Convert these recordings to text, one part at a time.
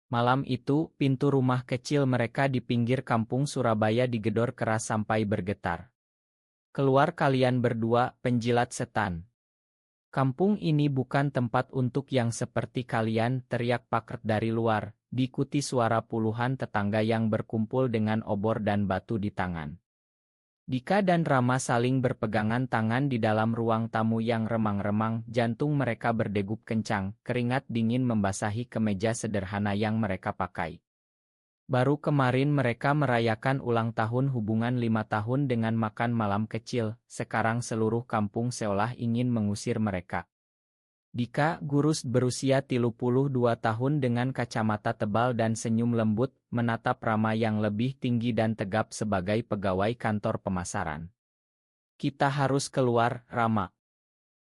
Malam itu, pintu rumah kecil mereka di pinggir kampung Surabaya digedor keras sampai bergetar. "Keluar kalian berdua, penjilat setan. Kampung ini bukan tempat untuk yang seperti kalian," teriak Pakrek dari luar, diikuti suara puluhan tetangga yang berkumpul dengan obor dan batu di tangan. Dika dan Rama saling berpegangan tangan di dalam ruang tamu yang remang-remang, jantung mereka berdegup kencang, keringat dingin membasahi kemeja sederhana yang mereka pakai. Baru kemarin mereka merayakan ulang tahun hubungan 5 tahun dengan makan malam kecil, sekarang seluruh kampung seolah ingin mengusir mereka. Dika, gurus berusia 32 tahun dengan kacamata tebal dan senyum lembut, menatap Rama yang lebih tinggi dan tegap sebagai pegawai kantor pemasaran. "Kita harus keluar, Rama.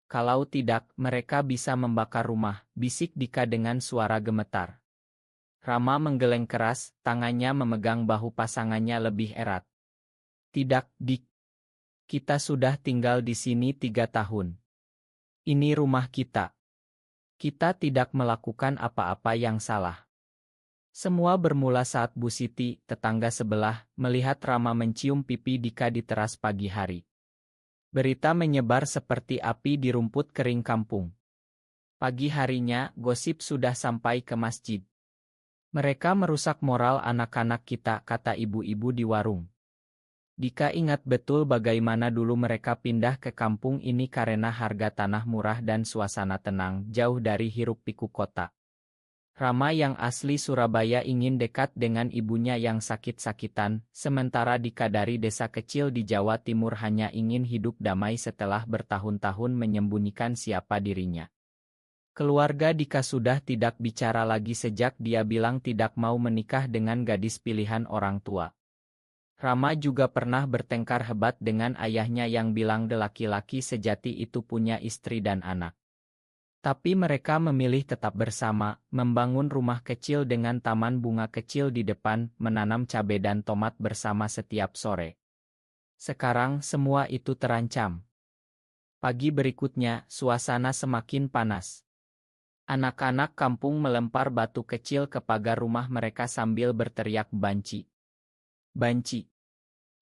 Kalau tidak, mereka bisa membakar rumah," bisik Dika dengan suara gemetar. Rama menggeleng keras, tangannya memegang bahu pasangannya lebih erat. "Tidak, Dik. Kita sudah tinggal di sini 3 tahun. Ini rumah kita. Kita tidak melakukan apa-apa yang salah." Semua bermula saat Bu Siti, tetangga sebelah, melihat Rama mencium pipi Dika di teras pagi hari. Berita menyebar seperti api di rumput kering kampung. Pagi harinya, gosip sudah sampai ke masjid. "Mereka merusak moral anak-anak kita," kata ibu-ibu di warung. Dika ingat betul bagaimana dulu mereka pindah ke kampung ini karena harga tanah murah dan suasana tenang, jauh dari hiruk-pikuk kota. Rama yang asli Surabaya ingin dekat dengan ibunya yang sakit-sakitan, sementara Dika dari desa kecil di Jawa Timur hanya ingin hidup damai setelah bertahun-tahun menyembunyikan siapa dirinya. Keluarga Dika sudah tidak bicara lagi sejak dia bilang tidak mau menikah dengan gadis pilihan orang tua. Rama juga pernah bertengkar hebat dengan ayahnya yang bilang laki-laki sejati itu punya istri dan anak. Tapi mereka memilih tetap bersama, membangun rumah kecil dengan taman bunga kecil di depan, menanam cabai dan tomat bersama setiap sore. Sekarang semua itu terancam. Pagi berikutnya, suasana semakin panas. Anak-anak kampung melempar batu kecil ke pagar rumah mereka sambil berteriak banci. "Banci!"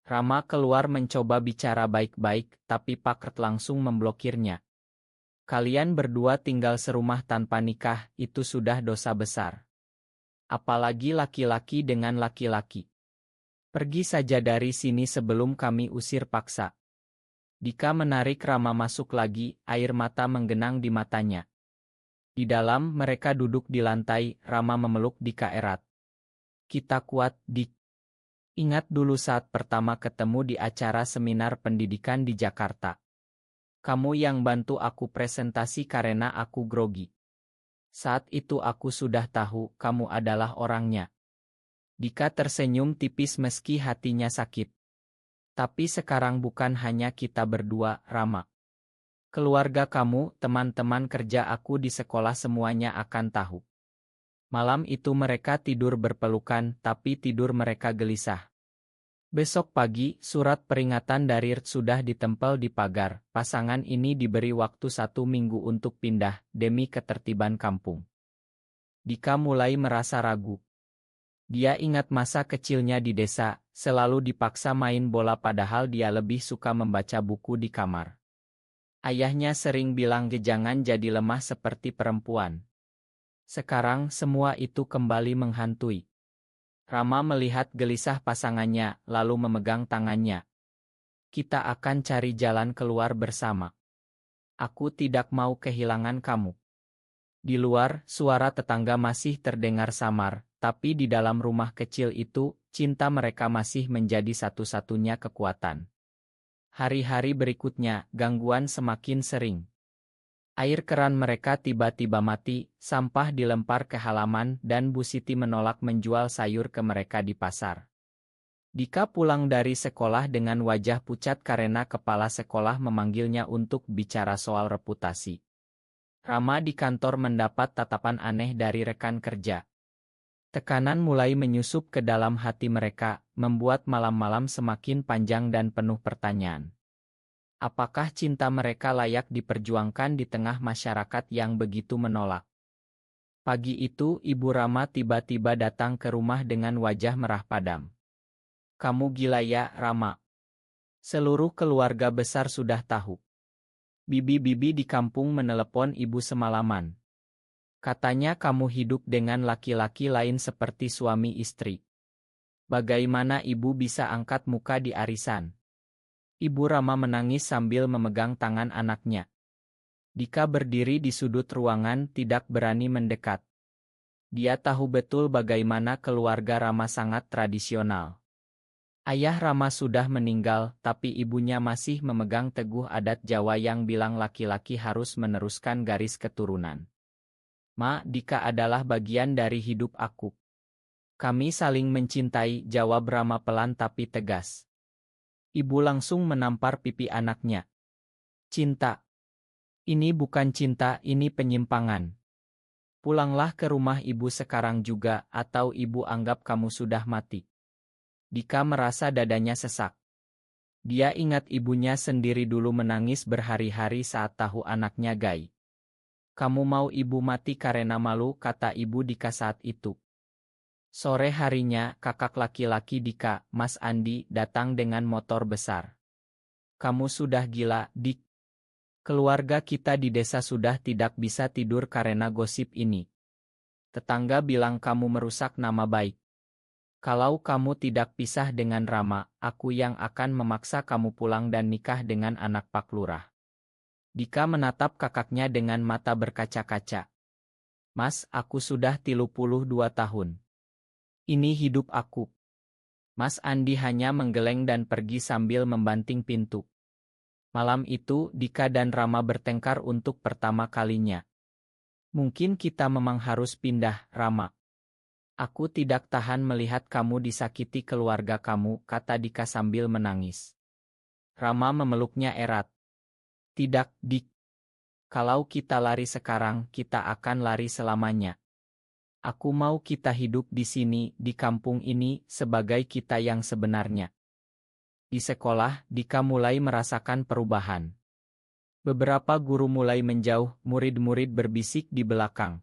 Rama keluar mencoba bicara baik-baik, tapi Pakrek langsung memblokirnya. "Kalian berdua tinggal serumah tanpa nikah, itu sudah dosa besar. Apalagi laki-laki dengan laki-laki. Pergi saja dari sini sebelum kami usir paksa." Dika menarik Rama masuk lagi, air mata menggenang di matanya. Di dalam, mereka duduk di lantai, Rama memeluk Dika erat. "Kita kuat, Dik. Ingat dulu saat pertama ketemu di acara seminar pendidikan di Jakarta. Kamu yang bantu aku presentasi karena aku grogi. Saat itu aku sudah tahu kamu adalah orangnya." Dika tersenyum tipis meski hatinya sakit. "Tapi sekarang bukan hanya kita berdua, Rama. Keluarga kamu, teman-teman kerja aku di sekolah semuanya akan tahu." Malam itu mereka tidur berpelukan, tapi tidur mereka gelisah. Besok pagi, surat peringatan dari RT sudah ditempel di pagar. Pasangan ini diberi waktu 1 minggu untuk pindah, demi ketertiban kampung. Dika mulai merasa ragu. Dia ingat masa kecilnya di desa, selalu dipaksa main bola padahal dia lebih suka membaca buku di kamar. Ayahnya sering bilang jangan jadi lemah seperti perempuan. Sekarang semua itu kembali menghantui. Rama melihat gelisah pasangannya, lalu memegang tangannya. "Kita akan cari jalan keluar bersama. Aku tidak mau kehilangan kamu." Di luar, suara tetangga masih terdengar samar, tapi di dalam rumah kecil itu, cinta mereka masih menjadi satu-satunya kekuatan. Hari-hari berikutnya, gangguan semakin sering. Air keran mereka tiba-tiba mati, sampah dilempar ke halaman, dan Bu Siti menolak menjual sayur ke mereka di pasar. Dika pulang dari sekolah dengan wajah pucat karena kepala sekolah memanggilnya untuk bicara soal reputasi. Rama di kantor mendapat tatapan aneh dari rekan kerja. Tekanan mulai menyusup ke dalam hati mereka, membuat malam-malam semakin panjang dan penuh pertanyaan. Apakah cinta mereka layak diperjuangkan di tengah masyarakat yang begitu menolak? Pagi itu Ibu Rama tiba-tiba datang ke rumah dengan wajah merah padam. "Kamu gila ya, Rama?" Seluruh keluarga besar sudah tahu. Bibi-bibi di kampung menelepon ibu semalaman. Katanya kamu hidup dengan laki-laki lain seperti suami istri. Bagaimana ibu bisa angkat muka di arisan? Ibu Rama menangis sambil memegang tangan anaknya. Dika berdiri di sudut ruangan tidak berani mendekat. Dia tahu betul bagaimana keluarga Rama sangat tradisional. Ayah Rama sudah meninggal, tapi ibunya masih memegang teguh adat Jawa yang bilang laki-laki harus meneruskan garis keturunan. "Ma, Dika adalah bagian dari hidup aku. Kami saling mencintai," jawab Rama pelan tapi tegas. Ibu langsung menampar pipi anaknya. "Cinta. Ini bukan cinta, ini penyimpangan. Pulanglah ke rumah ibu sekarang juga, atau ibu anggap kamu sudah mati." Dika merasa dadanya sesak. Dia ingat ibunya sendiri dulu menangis berhari-hari saat tahu anaknya gai. "Kamu mau ibu mati karena malu," kata ibu Dika saat itu. Sore harinya, kakak laki-laki Dika, Mas Andi, datang dengan motor besar. "Kamu sudah gila, Dik. Keluarga kita di desa sudah tidak bisa tidur karena gosip ini. Tetangga bilang kamu merusak nama baik. Kalau kamu tidak pisah dengan Rama, aku yang akan memaksa kamu pulang dan nikah dengan anak Pak Lurah." Dika menatap kakaknya dengan mata berkaca-kaca. "Mas, aku sudah 32 tahun. Ini hidup aku." Mas Andi hanya menggeleng dan pergi sambil membanting pintu. Malam itu, Dika dan Rama bertengkar untuk pertama kalinya. "Mungkin kita memang harus pindah, Rama. Aku tidak tahan melihat kamu disakiti keluarga kamu," kata Dika sambil menangis. Rama memeluknya erat. "Tidak, Dik. Kalau kita lari sekarang, kita akan lari selamanya. Aku mau kita hidup di sini, di kampung ini, sebagai kita yang sebenarnya." Di sekolah, Dika mulai merasakan perubahan. Beberapa guru mulai menjauh, murid-murid berbisik di belakang.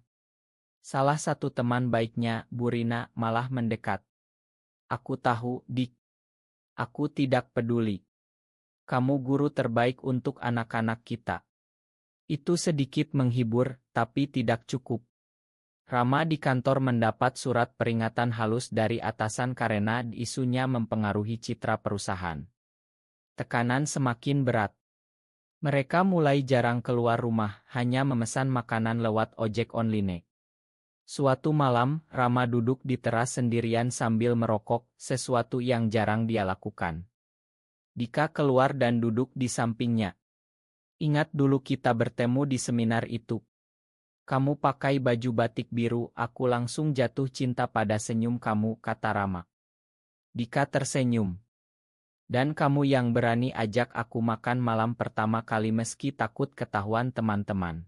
Salah satu teman baiknya, Bu Rina, malah mendekat. "Aku tahu, Dik. Aku tidak peduli. Kamu guru terbaik untuk anak-anak kita." Itu sedikit menghibur, tapi tidak cukup. Rama di kantor mendapat surat peringatan halus dari atasan karena isunya mempengaruhi citra perusahaan. Tekanan semakin berat. Mereka mulai jarang keluar rumah, hanya memesan makanan lewat ojek online. Suatu malam, Rama duduk di teras sendirian sambil merokok, sesuatu yang jarang dia lakukan. Dika keluar dan duduk di sampingnya. "Ingat dulu kita bertemu di seminar itu. Kamu pakai baju batik biru, aku langsung jatuh cinta pada senyum kamu," kata Rama. Dika tersenyum. "Dan kamu yang berani ajak aku makan malam pertama kali meski takut ketahuan teman-teman."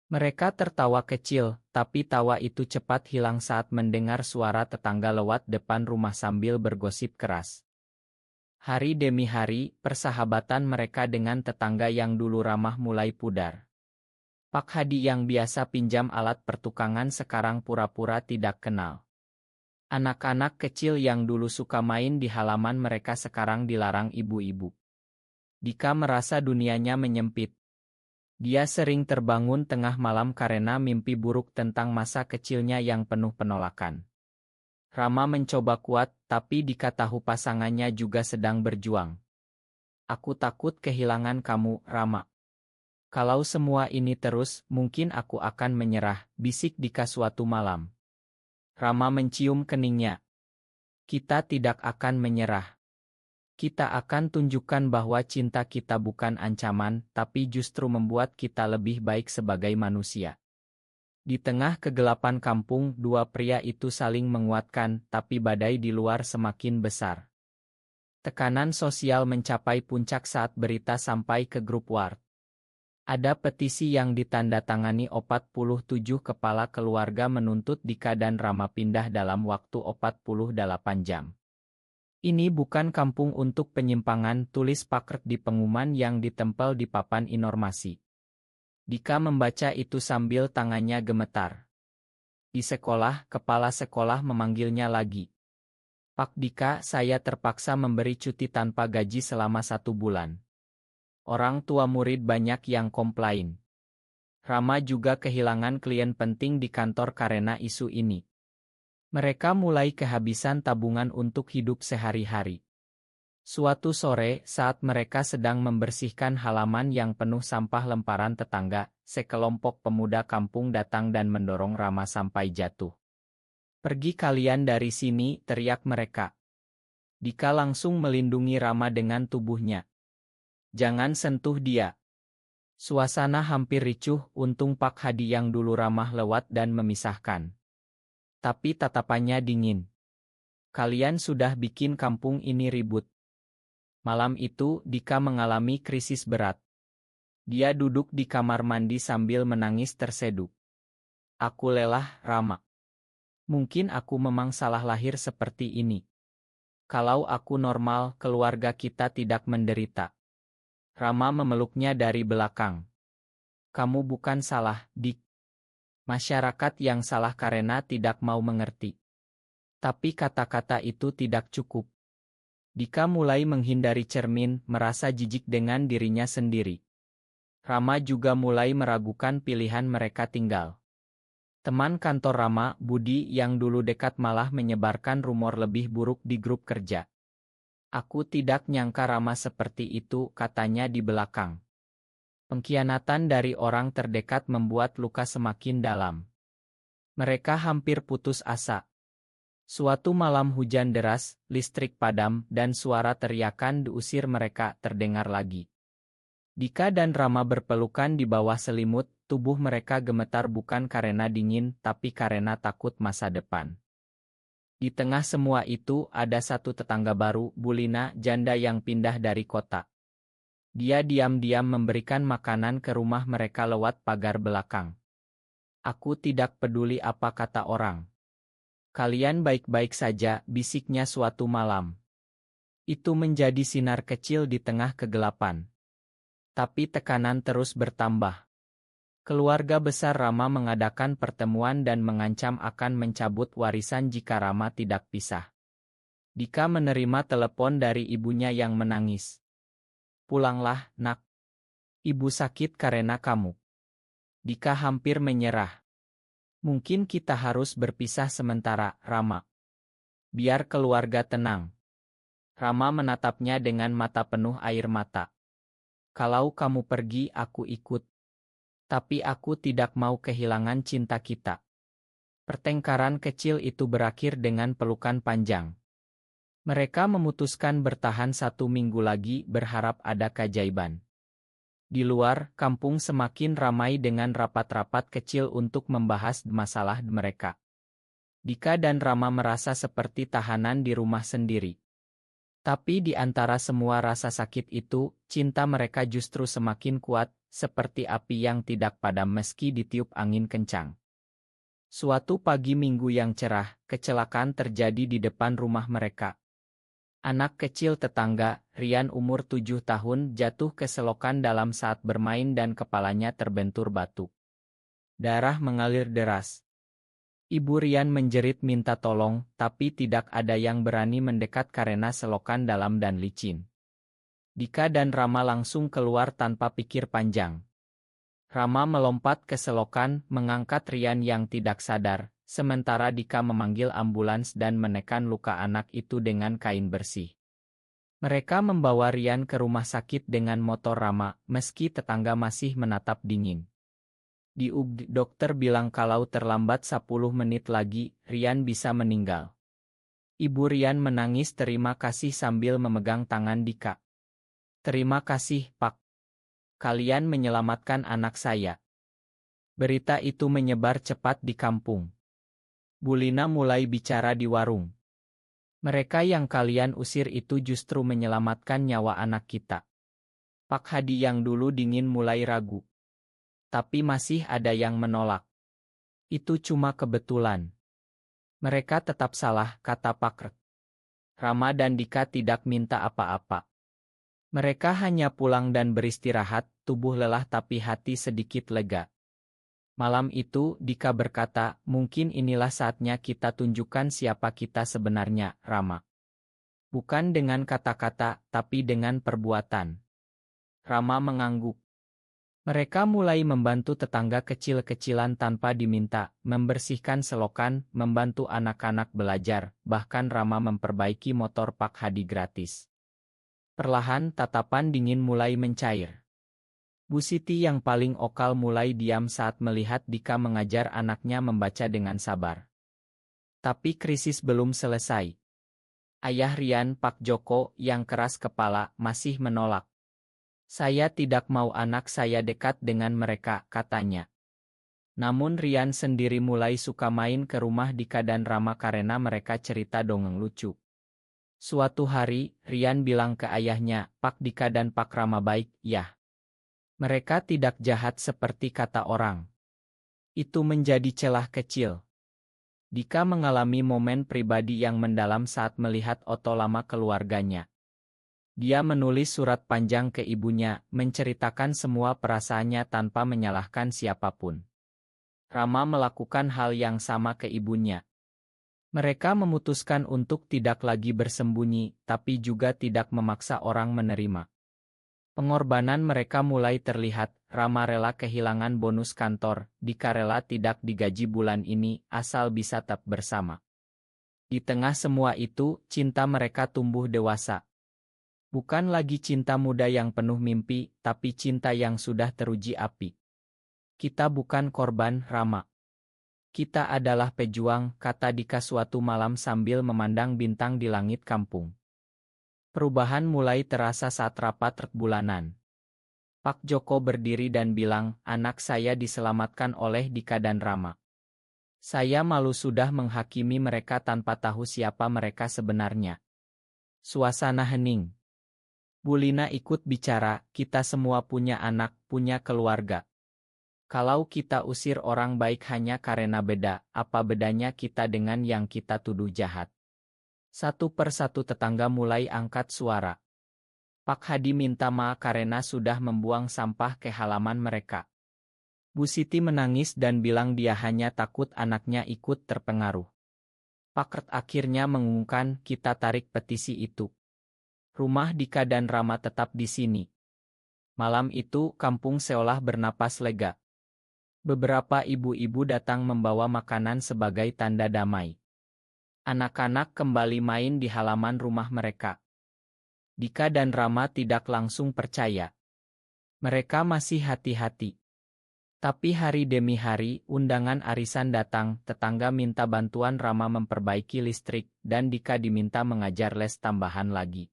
Mereka tertawa kecil, tapi tawa itu cepat hilang saat mendengar suara tetangga lewat depan rumah sambil bergosip keras. Hari demi hari, persahabatan mereka dengan tetangga yang dulu ramah mulai pudar. Pak Hadi yang biasa pinjam alat pertukangan sekarang pura-pura tidak kenal. Anak-anak kecil yang dulu suka main di halaman mereka sekarang dilarang ibu-ibu. Dika merasa dunianya menyempit. Dia sering terbangun tengah malam karena mimpi buruk tentang masa kecilnya yang penuh penolakan. Rama mencoba kuat, tapi Dika tahu pasangannya juga sedang berjuang. "Aku takut kehilangan kamu, Rama. Kalau semua ini terus, mungkin aku akan menyerah," bisik Dika suatu malam. Rama mencium keningnya. "Kita tidak akan menyerah. Kita akan tunjukkan bahwa cinta kita bukan ancaman, tapi justru membuat kita lebih baik sebagai manusia." Di tengah kegelapan kampung, dua pria itu saling menguatkan, tapi badai di luar semakin besar. Tekanan sosial mencapai puncak saat berita sampai ke grup WhatsApp. Ada petisi yang ditandatangani 47 kepala keluarga menuntut Dika dan Rama pindah dalam waktu 48 jam. "Ini bukan kampung untuk penyimpangan," tulis paket di pengumuman yang ditempel di papan informasi. Dika membaca itu sambil tangannya gemetar. Di sekolah, kepala sekolah memanggilnya lagi. Pak Dika, saya terpaksa memberi cuti tanpa gaji selama 1 bulan. Orang tua murid banyak yang komplain. Rama juga kehilangan klien penting di kantor karena isu ini. Mereka mulai kehabisan tabungan untuk hidup sehari-hari. Suatu sore, saat mereka sedang membersihkan halaman yang penuh sampah lemparan tetangga, sekelompok pemuda kampung datang dan mendorong Rama sampai jatuh. "Pergi kalian dari sini," teriak mereka. Dika langsung melindungi Rama dengan tubuhnya. "Jangan sentuh dia." Suasana hampir ricuh, untung Pak Hadi yang dulu ramah lewat dan memisahkan. Tapi tatapannya dingin. "Kalian sudah bikin kampung ini ribut." Malam itu, Dika mengalami krisis berat. Dia duduk di kamar mandi sambil menangis terseduh. "Aku lelah, Rama. Mungkin aku memang salah lahir seperti ini. Kalau aku normal, keluarga kita tidak menderita." Rama memeluknya dari belakang. "Kamu bukan salah, Dik. Masyarakat yang salah karena tidak mau mengerti." Tapi kata-kata itu tidak cukup. Dika mulai menghindari cermin, merasa jijik dengan dirinya sendiri. Rama juga mulai meragukan pilihan mereka tinggal. Teman kantor Rama, Budi, yang dulu dekat malah menyebarkan rumor lebih buruk di grup kerja. "Aku tidak nyangka Rama seperti itu," katanya di belakang. Pengkhianatan dari orang terdekat membuat luka semakin dalam. Mereka hampir putus asa. Suatu malam hujan deras, listrik padam, dan suara teriakan diusir mereka terdengar lagi. Dika dan Rama berpelukan di bawah selimut, tubuh mereka gemetar bukan karena dingin, tapi karena takut masa depan. Di tengah semua itu, ada satu tetangga baru, Bulina, janda yang pindah dari kota. Dia diam-diam memberikan makanan ke rumah mereka lewat pagar belakang. "Aku tidak peduli apa kata orang. Kalian baik-baik saja," bisiknya suatu malam. Itu menjadi sinar kecil di tengah kegelapan. Tapi tekanan terus bertambah. Keluarga besar Rama mengadakan pertemuan dan mengancam akan mencabut warisan jika Rama tidak pisah. Dika menerima telepon dari ibunya yang menangis. "Pulanglah, Nak. Ibu sakit karena kamu." Dika hampir menyerah. "Mungkin kita harus berpisah sementara, Rama. Biar keluarga tenang." Rama menatapnya dengan mata penuh air mata. "Kalau kamu pergi, aku ikut. Tapi aku tidak mau kehilangan cinta kita." Pertengkaran kecil itu berakhir dengan pelukan panjang. Mereka memutuskan bertahan 1 minggu lagi, berharap ada keajaiban. Di luar, kampung semakin ramai dengan rapat-rapat kecil untuk membahas masalah mereka. Dika dan Rama merasa seperti tahanan di rumah sendiri. Tapi di antara semua rasa sakit itu, cinta mereka justru semakin kuat, seperti api yang tidak padam meski ditiup angin kencang. Suatu pagi Minggu yang cerah, kecelakaan terjadi di depan rumah mereka. Anak kecil tetangga, Rian umur 7 tahun, jatuh ke selokan dalam saat bermain dan kepalanya terbentur batu. Darah mengalir deras. Ibu Rian menjerit minta tolong, tapi tidak ada yang berani mendekat karena selokan dalam dan licin. Dika dan Rama langsung keluar tanpa pikir panjang. Rama melompat ke selokan, mengangkat Rian yang tidak sadar, sementara Dika memanggil ambulans dan menekan luka anak itu dengan kain bersih. Mereka membawa Rian ke rumah sakit dengan motor Rama, meski tetangga masih menatap dingin. Di UGD, dokter bilang kalau terlambat 10 menit lagi, Rian bisa meninggal. Ibu Rian menangis terima kasih sambil memegang tangan Dika. "Terima kasih, Pak. Kalian menyelamatkan anak saya." Berita itu menyebar cepat di kampung. Bulina mulai bicara di warung. "Mereka yang kalian usir itu justru menyelamatkan nyawa anak kita." Pak Hadi yang dulu dingin mulai ragu. Tapi masih ada yang menolak. "Itu cuma kebetulan. Mereka tetap salah," kata Pak Rek. Rama dan Dika tidak minta apa-apa. Mereka hanya pulang dan beristirahat, tubuh lelah tapi hati sedikit lega. Malam itu, Dika berkata, mungkin inilah saatnya kita tunjukkan siapa kita sebenarnya, Rama. Bukan dengan kata-kata, tapi dengan perbuatan. Rama mengangguk. Mereka mulai membantu tetangga kecil-kecilan tanpa diminta, membersihkan selokan, membantu anak-anak belajar, bahkan Rama memperbaiki motor Pak Hadi gratis. Perlahan tatapan dingin mulai mencair. Bu Siti yang paling okal mulai diam saat melihat Dika mengajar anaknya membaca dengan sabar. Tapi krisis belum selesai. Ayah Rian, Pak Joko, yang keras kepala, masih menolak. Saya tidak mau anak saya dekat dengan mereka, katanya. Namun Rian sendiri mulai suka main ke rumah Dika dan Rama karena mereka cerita dongeng lucu. Suatu hari, Rian bilang ke ayahnya, Pak Dika dan Pak Rama baik, ya. Mereka tidak jahat seperti kata orang. Itu menjadi celah kecil. Dika mengalami momen pribadi yang mendalam saat melihat oto lama keluarganya. Dia menulis surat panjang ke ibunya, menceritakan semua perasaannya tanpa menyalahkan siapapun. Rama melakukan hal yang sama ke ibunya. Mereka memutuskan untuk tidak lagi bersembunyi, tapi juga tidak memaksa orang menerima. Pengorbanan mereka mulai terlihat. Rama rela kehilangan bonus kantor, Dika rela tidak digaji bulan ini, asal bisa tetap bersama. Di tengah semua itu, cinta mereka tumbuh dewasa. Bukan lagi cinta muda yang penuh mimpi, tapi cinta yang sudah teruji api. Kita bukan korban, Rama. Kita adalah pejuang, kata Dika suatu malam sambil memandang bintang di langit kampung. Perubahan mulai terasa saat rapat bulanan. Pak Joko berdiri dan bilang, anak saya diselamatkan oleh Dika dan Rama. Saya malu sudah menghakimi mereka tanpa tahu siapa mereka sebenarnya. Suasana hening. Bu Lina ikut bicara, kita semua punya anak, punya keluarga. Kalau kita usir orang baik hanya karena beda, apa bedanya kita dengan yang kita tuduh jahat? Satu persatu tetangga mulai angkat suara. Pak Hadi minta maaf karena sudah membuang sampah ke halaman mereka. Bu Siti menangis dan bilang dia hanya takut anaknya ikut terpengaruh. Pak Ret akhirnya mengumumkan kita tarik petisi itu. Rumah Dika dan Rama tetap di sini. Malam itu kampung seolah bernapas lega. Beberapa ibu-ibu datang membawa makanan sebagai tanda damai. Anak-anak kembali main di halaman rumah mereka. Dika dan Rama tidak langsung percaya. Mereka masih hati-hati. Tapi hari demi hari, undangan arisan datang, tetangga minta bantuan Rama memperbaiki listrik, dan Dika diminta mengajar les tambahan lagi.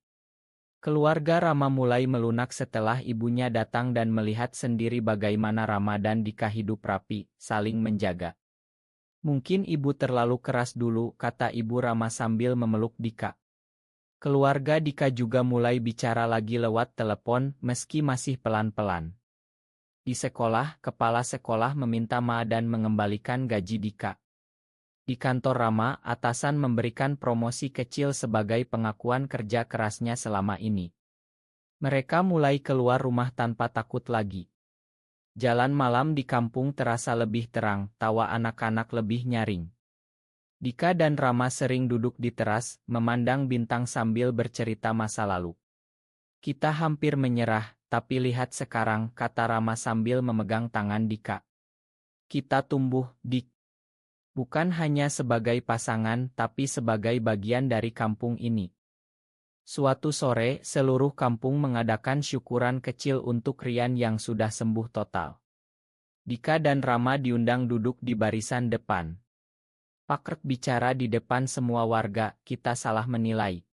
Keluarga Rama mulai melunak setelah ibunya datang dan melihat sendiri bagaimana Rama dan Dika hidup rapi, saling menjaga. Mungkin ibu terlalu keras dulu, kata ibu Rama sambil memeluk Dika. Keluarga Dika juga mulai bicara lagi lewat telepon, meski masih pelan-pelan. Di sekolah, kepala sekolah meminta maaf dan mengembalikan gaji Dika. Di kantor Rama, atasan memberikan promosi kecil sebagai pengakuan kerja kerasnya selama ini. Mereka mulai keluar rumah tanpa takut lagi. Jalan malam di kampung terasa lebih terang, tawa anak-anak lebih nyaring. Dika dan Rama sering duduk di teras, memandang bintang sambil bercerita masa lalu. Kita hampir menyerah, tapi lihat sekarang, kata Rama sambil memegang tangan Dika. Kita tumbuh, Dik. Bukan hanya sebagai pasangan, tapi sebagai bagian dari kampung ini. Suatu sore, seluruh kampung mengadakan syukuran kecil untuk Rian yang sudah sembuh total. Dika dan Rama diundang duduk di barisan depan. Pak Ret bicara di depan semua warga, kita salah menilai.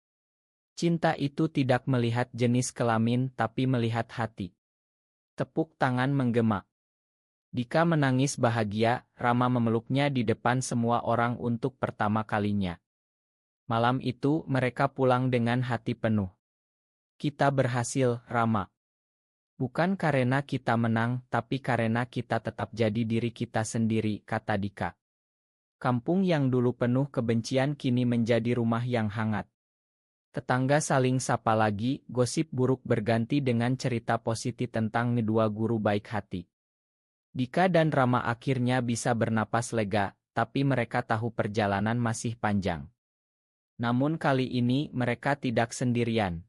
Cinta itu tidak melihat jenis kelamin tapi melihat hati. Tepuk tangan menggema. Dika menangis bahagia, Rama memeluknya di depan semua orang untuk pertama kalinya. Malam itu mereka pulang dengan hati penuh. Kita berhasil, Rama. Bukan karena kita menang, tapi karena kita tetap jadi diri kita sendiri, kata Dika. Kampung yang dulu penuh kebencian kini menjadi rumah yang hangat. Tetangga saling sapa lagi, gosip buruk berganti dengan cerita positif tentang kedua guru baik hati. Dika dan Rama akhirnya bisa bernapas lega, tapi mereka tahu perjalanan masih panjang. Namun kali ini mereka tidak sendirian.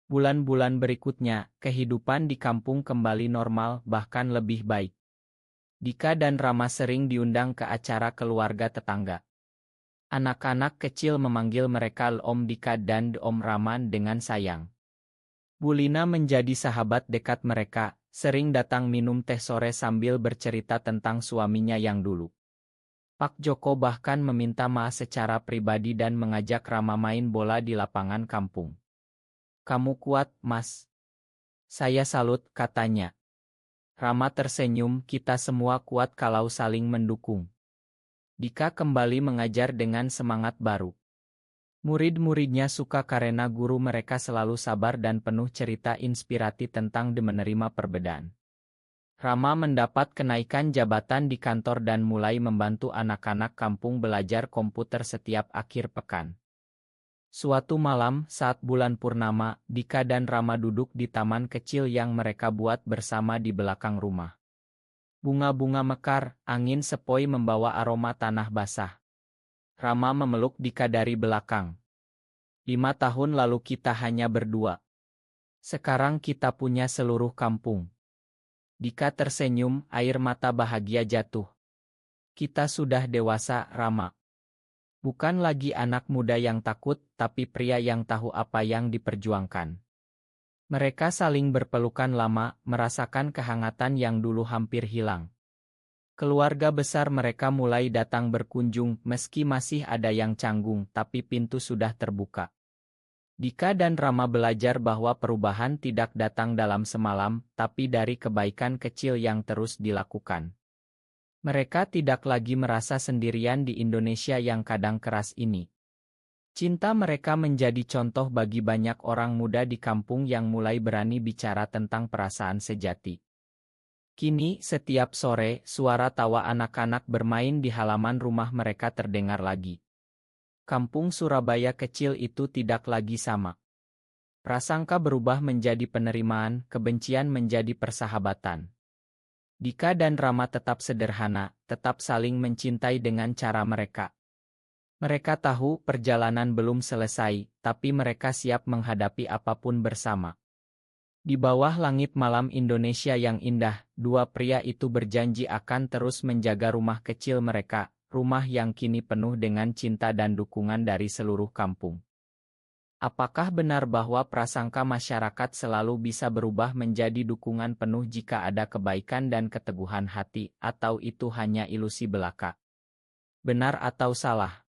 Bulan-bulan berikutnya, kehidupan di kampung kembali normal bahkan lebih baik. Dika dan Rama sering diundang ke acara keluarga tetangga. Anak-anak kecil memanggil mereka Om Dika dan Om Raman dengan sayang. Bulina menjadi sahabat dekat mereka, sering datang minum teh sore sambil bercerita tentang suaminya yang dulu. Pak Joko bahkan meminta maaf secara pribadi dan mengajak Rama main bola di lapangan kampung. "Kamu kuat, Mas. Saya salut," katanya. Rama tersenyum, "Kita semua kuat kalau saling mendukung." Dika kembali mengajar dengan semangat baru. Murid-muridnya suka karena guru mereka selalu sabar dan penuh cerita inspiratif tentang menerima perbedaan. Rama mendapat kenaikan jabatan di kantor dan mulai membantu anak-anak kampung belajar komputer setiap akhir pekan. Suatu malam, saat bulan purnama, Dika dan Rama duduk di taman kecil yang mereka buat bersama di belakang rumah. Bunga-bunga mekar, angin sepoi membawa aroma tanah basah. Rama memeluk Dika dari belakang. 5 tahun lalu kita hanya berdua. Sekarang kita punya seluruh kampung. Dika tersenyum, air mata bahagia jatuh. Kita sudah dewasa, Rama. Bukan lagi anak muda yang takut, tapi pria yang tahu apa yang diperjuangkan. Mereka saling berpelukan lama, merasakan kehangatan yang dulu hampir hilang. Keluarga besar mereka mulai datang berkunjung, meski masih ada yang canggung, tapi pintu sudah terbuka. Dika dan Rama belajar bahwa perubahan tidak datang dalam semalam, tapi dari kebaikan kecil yang terus dilakukan. Mereka tidak lagi merasa sendirian di Indonesia yang kadang keras ini. Cinta mereka menjadi contoh bagi banyak orang muda di kampung yang mulai berani bicara tentang perasaan sejati. Kini, setiap sore, suara tawa anak-anak bermain di halaman rumah mereka terdengar lagi. Kampung Surabaya kecil itu tidak lagi sama. Prasangka berubah menjadi penerimaan, kebencian menjadi persahabatan. Dika dan Rama tetap sederhana, tetap saling mencintai dengan cara mereka. Mereka tahu perjalanan belum selesai, tapi mereka siap menghadapi apapun bersama. Di bawah langit malam Indonesia yang indah, dua pria itu berjanji akan terus menjaga rumah kecil mereka, rumah yang kini penuh dengan cinta dan dukungan dari seluruh kampung. Apakah benar bahwa prasangka masyarakat selalu bisa berubah menjadi dukungan penuh jika ada kebaikan dan keteguhan hati, atau itu hanya ilusi belaka? Benar atau salah?